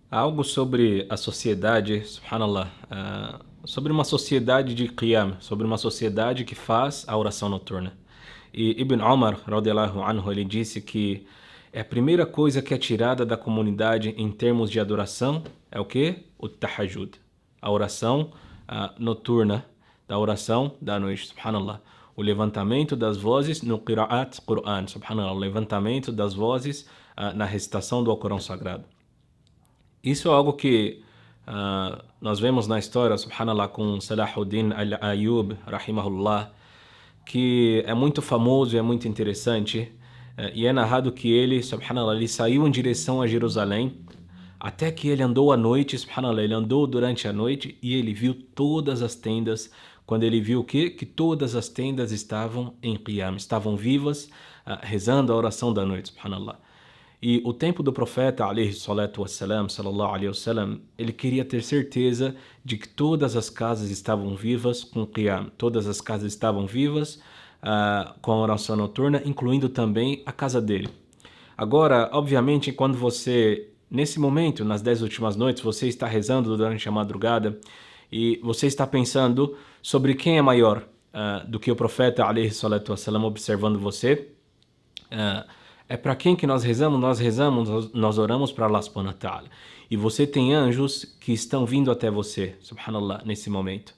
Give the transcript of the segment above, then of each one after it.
Algo sobre a sociedade, subhanallah, sobre uma sociedade de qiyam, sobre uma sociedade que faz a oração noturna. E Ibn Umar, radiallahu anhu, ele disse que a primeira coisa que é tirada da comunidade em termos de adoração é o quê? O tahajjud, a oração noturna, da oração da noite, subhanallah. O levantamento das vozes no qira'at Qur'an, subhanallah, o levantamento das vozes na recitação do Alcorão Sagrado. Isso é algo que nós vemos na história, subhanallah, com Salahuddin al-Ayyub, rahimahullah, que é muito famoso e é muito interessante. E é narrado que ele, subhanallah, ele saiu em direção a Jerusalém, até que ele andou à noite, subhanallah, ele andou durante a noite e ele viu todas as tendas. Quando ele viu o quê? Que todas as tendas estavam em qiyam, estavam vivas, rezando a oração da noite, subhanallah. E o tempo do profeta, alayhi salatu wassalam, sallallahu alayhi wasallam, ele queria ter certeza de que todas as casas estavam vivas com qiyam, todas as casas estavam vivas com a oração noturna, incluindo também a casa dele. Agora, obviamente, quando você, nesse momento, nas 10 últimas noites, você está rezando durante a madrugada e você está pensando sobre quem é maior do que o profeta, alayhi salatu wassalam, observando você, é para quem que nós rezamos? Nós oramos para Allah subhanahu wa ta'ala. E você tem anjos que estão vindo até você, subhanallah, nesse momento.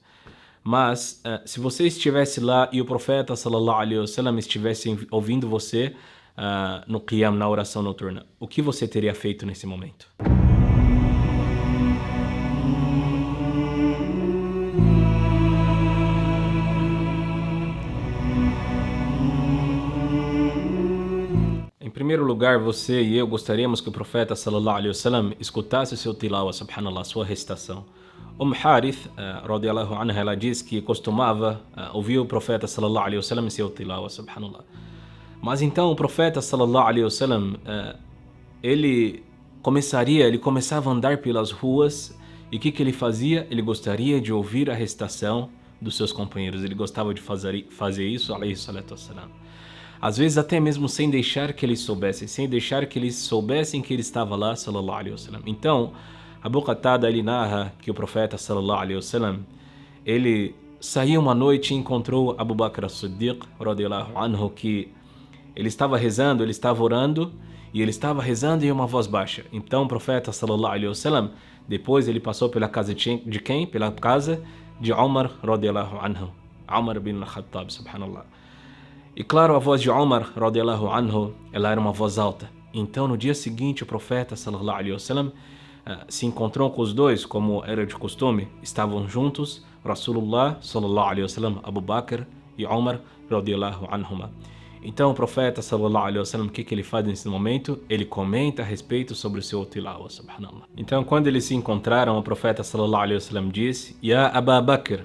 Mas se você estivesse lá e o profeta sallallahu alaihi wasallam estivesse ouvindo você no qiyam, na oração noturna, o que você teria feito nesse momento? Em primeiro lugar, você e eu gostaríamos que o profeta sallallahu alaihi wasallam escutasse o seu tilawa, subhanallah, sua recitação. Harith, radiallahu anha, ela diz que costumava ouvir o profeta sallallahu alaihi wasallam em seu tilawa, subhanallah. Mas então o profeta sallallahu alaihi wasallam, ele começava a andar pelas ruas e o que ele fazia? Ele gostaria de ouvir a recitação dos seus companheiros. Ele gostava de fazer isso, alayhi salatu wassalam. Às vezes até mesmo sem deixar que eles soubessem, sem deixar que eles soubessem que ele estava lá, sallallahu alaihi wasallam. Então, Abu Qatada, ele narra que o profeta, sallallahu alaihi wasallam, ele saiu uma noite e encontrou Abu Bakr as-Siddiq, radiallahu anhu, que ele estava rezando, ele estava orando, e ele estava rezando em uma voz baixa. Então o profeta, sallallahu alaihi wasallam, depois ele passou pela casa de quem? Pela casa de Umar, radiallahu anhu. Umar bin al-Khattab, subhanallah. E claro, a voz de Umar, radiallahu anhu, ela era uma voz alta. Então no dia seguinte o profeta, sallallahu alaihi wasallam, se encontrou com os dois, como era de costume. Estavam juntos, Rasulullah, sallallahu alaihi wasallam, Abu Bakr e Umar, radiallahu anhuma. Então o profeta, sallallahu alaihi wasallam, o que ele faz nesse momento? Ele comenta a respeito sobre o seu tilawa, subhanallah. Então quando eles se encontraram, o profeta, sallallahu alaihi wasallam, disse: Ya Abu Bakr,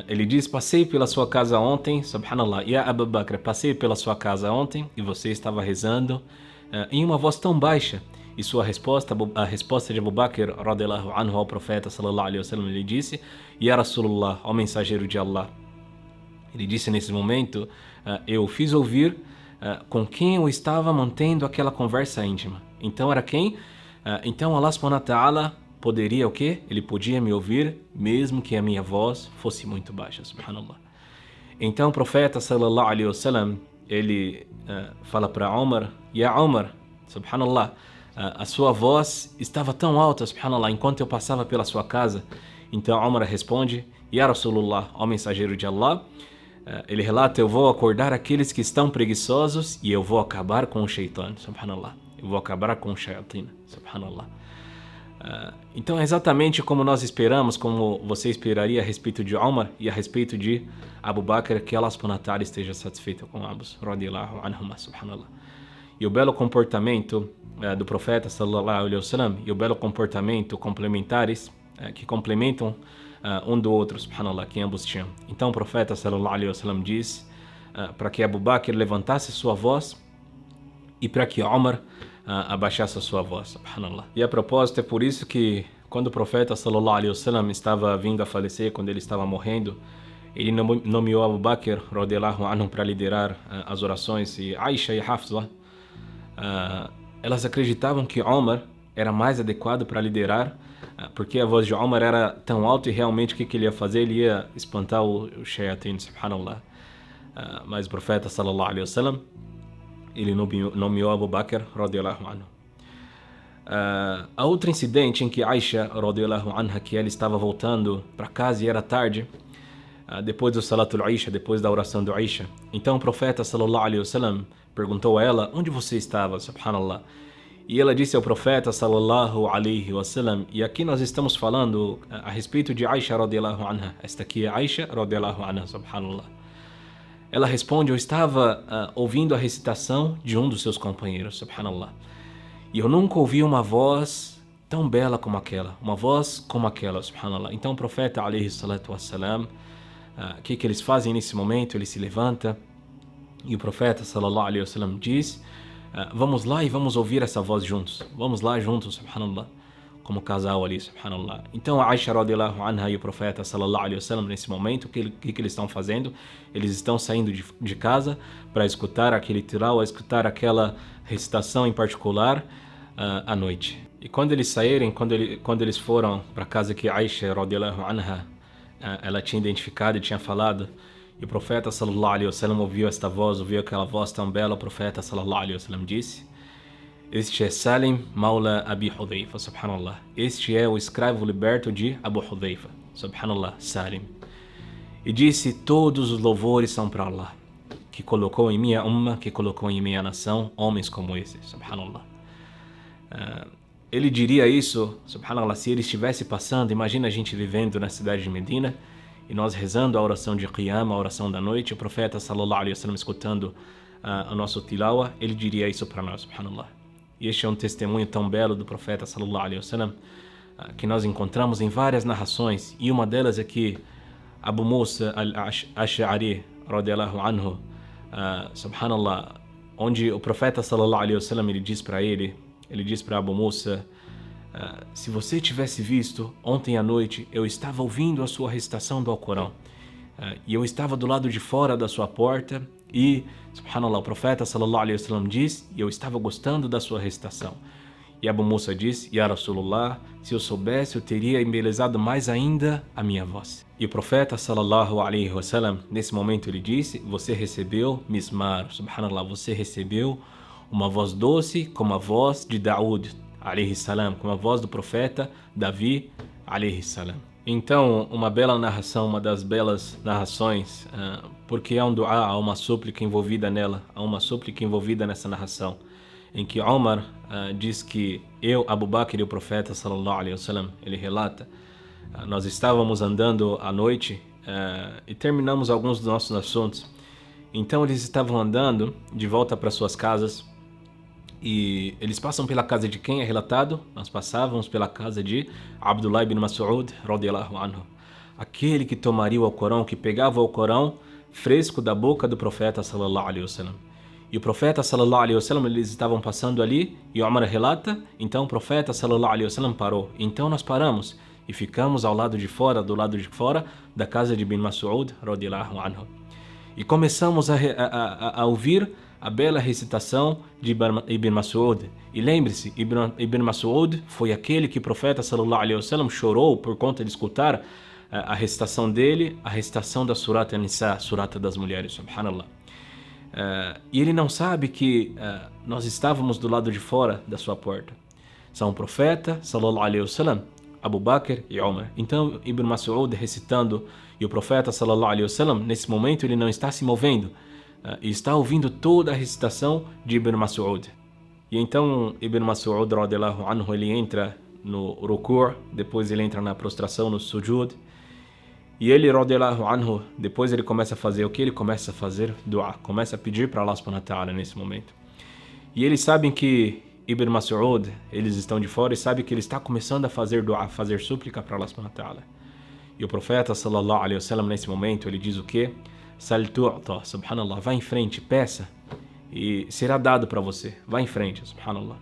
ele diz: passei pela sua casa ontem, subhanallah, Ya Abu Bakr, passei pela sua casa ontem e você estava rezando em uma voz tão baixa. E sua resposta, a resposta de Abu Bakr, radiallahu anhu, ao profeta, sallallahu alaihi wasallam, ele disse: Ya Rasulullah, ó mensageiro de Allah. Ele disse nesse momento: eu fiz ouvir com quem eu estava mantendo aquela conversa íntima. Então era quem? Então Allah subhanahu wa ta'ala poderia o quê? Ele podia me ouvir mesmo que a minha voz fosse muito baixa, subhanallah. Então o profeta, sallallahu alaihi wasallam, ele fala para Umar: Ya Umar, subhanallah, a sua voz estava tão alta, subhanallah, enquanto eu passava pela sua casa. Então Umar responde: Ya Rasulullah, ó mensageiro de Allah, ele relata: eu vou acordar aqueles que estão preguiçosos e eu vou acabar com o shaitan, subhanallah. Eu vou acabar com o shayatin, subhanallah. Então é exatamente como nós esperamos, como você esperaria a respeito de Umar e a respeito de Abu Bakr, que Allah subhanahu wa ta'ala esteja satisfeito com ambos, radiallahu anhuma, subhanallah. E o belo comportamento do profeta, sallallahu alaihi wasallam, e o belo comportamento complementares, que complementam um do outro, subhanallah, que ambos tinham. Então o profeta, sallallahu alaihi wasallam, diz para que Abu Bakr levantasse sua voz e para que Umar abaixasse a sua voz, subhanallah. E a propósito, é por isso que quando o profeta, sallallahu alaihi wasallam, estava vindo a falecer, quando ele estava morrendo, ele nomeou Abu Bakr, radiallahu anhu, para liderar as orações, e Aisha e Hafsa, elas acreditavam que Umar era mais adequado para liderar, porque a voz de Omar era tão alta e realmente o que ele ia fazer? Ele ia espantar o shayatin, subhanallah. Mas o profeta sallallahu alaihi wasallam, ele nomeou Abu Bakr radiyallahu anhu. A outro incidente em que Aisha radiyallahu anha, que ela estava voltando para casa e era tarde, depois do Salatul Aisha, depois da oração do Aisha. Então o profeta sallallahu alaihi wasallam perguntou a ela: onde você estava, subhanallah? E ela disse ao profeta sallallahu alaihi wasallam, e aqui nós estamos falando a respeito de Aisha radiyallahu anha. Esta aqui é Aisha radiyallahu anha, subhanallah. Ela responde: eu estava ouvindo a recitação de um dos seus companheiros, subhanallah. E eu nunca ouvi uma voz tão bela como aquela, subhanallah. Então o profeta alaihi salatu wassalam, o que eles fazem nesse momento? Ele se levanta e o profeta sallallahu alaihi wasallam diz: vamos lá e vamos ouvir essa voz juntos. Vamos lá juntos, subhanallah. Como casal ali, subhanallah. Então a Aisha radiyallahu anha e o profeta sallallahu alaihi wasallam, nesse momento, o que eles estão fazendo? Eles estão saindo de casa para escutar aquele tilawa, escutar aquela recitação em particular à noite. E quando eles saírem, quando eles foram para a casa que Aisha radiyallahu anha ela tinha identificado e tinha falado, e o profeta sallallahu alaihi wasallam ouviu esta voz, ouviu aquela voz tão bela, o profeta sallallahu alaihi wasallam disse: este é Salim Maula Abi Hudhaifa, subhanallah. Este é o escravo liberto de Abu Hudhaifa, subhanallah, Salim. E disse: todos os louvores são para Allah, que colocou em minha umma, que colocou em minha nação homens como esse, subhanallah. Ele diria isso, subhanallah, se ele estivesse passando. Imagina a gente vivendo na cidade de Medina e nós rezando a oração de Qiyam, a oração da noite, o profeta sallallahu alaihi wasallam escutando o nosso tilawa, ele diria isso para nós, subhanallah. E este é um testemunho tão belo do profeta sallallahu alaihi wasallam que nós encontramos em várias narrações, e uma delas é que Abu Musa al-Ash'ari radiyallahu anhu, subhanallah, onde o profeta sallallahu alaihi wasallam ele diz para Abu Musa: se você tivesse visto ontem à noite, eu estava ouvindo a sua recitação do Alcorão, e eu estava do lado de fora da sua porta, e, subhanallah, o profeta sallallahu alaihi wasallam diz, e eu estava gostando da sua recitação. E Abu Musa diz: Ya Rasulullah, se eu soubesse, eu teria embelezado mais ainda a minha voz. E o profeta sallallahu alaihi wasallam, nesse momento ele disse: você recebeu mismar, subhanallah, você recebeu uma voz doce como a voz de Daud alaihi salam, como a voz do profeta Davi alaihi salam. Então, uma bela narração, uma das belas narrações, porque há um dua, há uma súplica envolvida nela, há uma súplica envolvida nessa narração, em que Omar diz que eu, Abu Bakr e o profeta sallallahu alaihi wasallam, ele relata, nós estávamos andando à noite e terminamos alguns dos nossos assuntos. Então eles estavam andando de volta para suas casas, e eles passam pela casa de quem é relatado? Nós passávamos pela casa de Abdullah ibn Mas'ud radiyallahu anhu, aquele que tomaria o Alcorão, que pegava o Alcorão fresco da boca do profeta sallallahu alaihi wasallam. E o profeta sallallahu alaihi wasallam, eles estavam passando ali, e Omar relata, então o profeta sallallahu alaihi wasallam parou. Então nós paramos e ficamos do lado de fora da casa de Ibn Mas'ud radiyallahu anhu. E começamos a ouvir a bela recitação de Ibn Mas'ud. E lembre-se, Ibn Mas'ud foi aquele que o profeta sallallahu alaihi wasallam chorou por conta de escutar a recitação dele, a recitação da Surat An-Nisa, Surata das Mulheres, subhanallah. E ele não sabe que nós estávamos do lado de fora da sua porta. São o profeta sallallahu alaihi wasallam, Abu Bakr e Omar. Então Ibn Mas'ud recitando, e o profeta sallallahu alaihi wasallam, nesse momento ele não está se movendo, e está ouvindo toda a recitação de Ibn Mas'ud. E então Ibn Mas'ud radiyallahu anhu, ele entra no ruku', depois ele entra na prostração, no sujud, e ele radiyallahu anhu, depois ele começa a fazer o que? Ele começa a fazer dua, começa a pedir para Allah subhanahu wa ta'ala nesse momento. E eles sabem que Ibn Mas'ud, eles estão de fora e sabem que ele está começando a fazer dua, a fazer súplica para Allah subhanahu wa ta'ala. E o profeta sallallahu alaihi wasallam, nesse momento, ele diz o que? Sal tu'ta, subhanallah, vá em frente, peça e será dado para você. Vá em frente, subhanallah.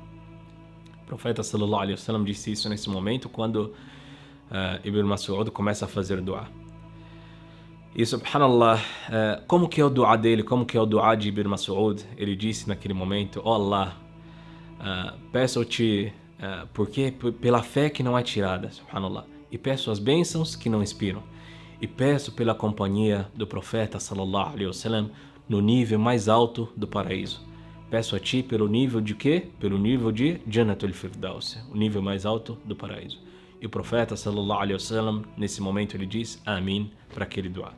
O profeta sallallahu alaihi wasallam disse isso nesse momento quando Ibn Mas'ud começa a fazer dua. E subhanallah, como que é o dua dele, como que é o dua de Ibn Mas'ud? Ele disse naquele momento: ó Allah, peço-te porque pela fé que não é tirada, subhanallah. E peço as bênçãos que não expiram. E peço pela companhia do profeta sallallahu alaihi wasallam no nível mais alto do paraíso. Peço a ti pelo nível de quê? Pelo nível de Jannatul Firdaus, o nível mais alto do paraíso. E o profeta sallallahu alaihi wasallam, nesse momento, ele diz Amin para aquele dua.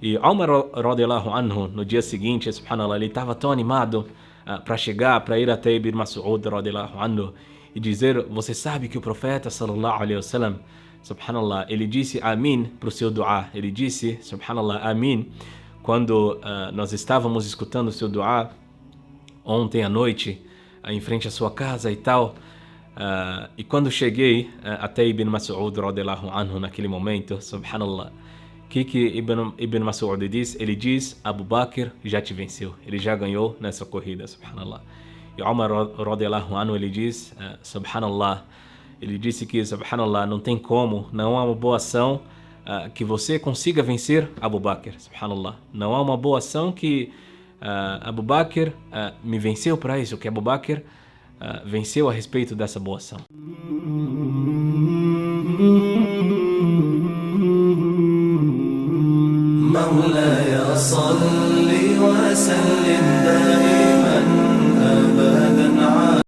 E Umar radiallahu anhu, no dia seguinte, subhanallah, ele estava tão animado para chegar, para ir até Ibn Mas'ud radiallahu anhu e dizer, você sabe que o profeta sallallahu alaihi wasallam, subhanallah, ele disse Amin para o seu dua. Ele disse, subhanallah, Amin, quando nós estávamos escutando o seu dua ontem à noite, em frente à sua casa e tal. E quando cheguei até Ibn Mas'ud radiallahu anhu naquele momento, subhanallah, o que Ibn Mas'ud diz? Ele diz, Abu Bakr já te venceu, ele já ganhou nessa corrida, subhanallah. E Umar radiallahu anhu, ele diz, subhanallah, ele disse que, subhanallah, não tem como, não há uma boa ação que você consiga vencer Abu Bakr, subhanallah. Não há uma boa ação que Abu Bakr me venceu para isso, que Abu Bakr venceu a respeito dessa boa ação. مولاي صل وسلم دائما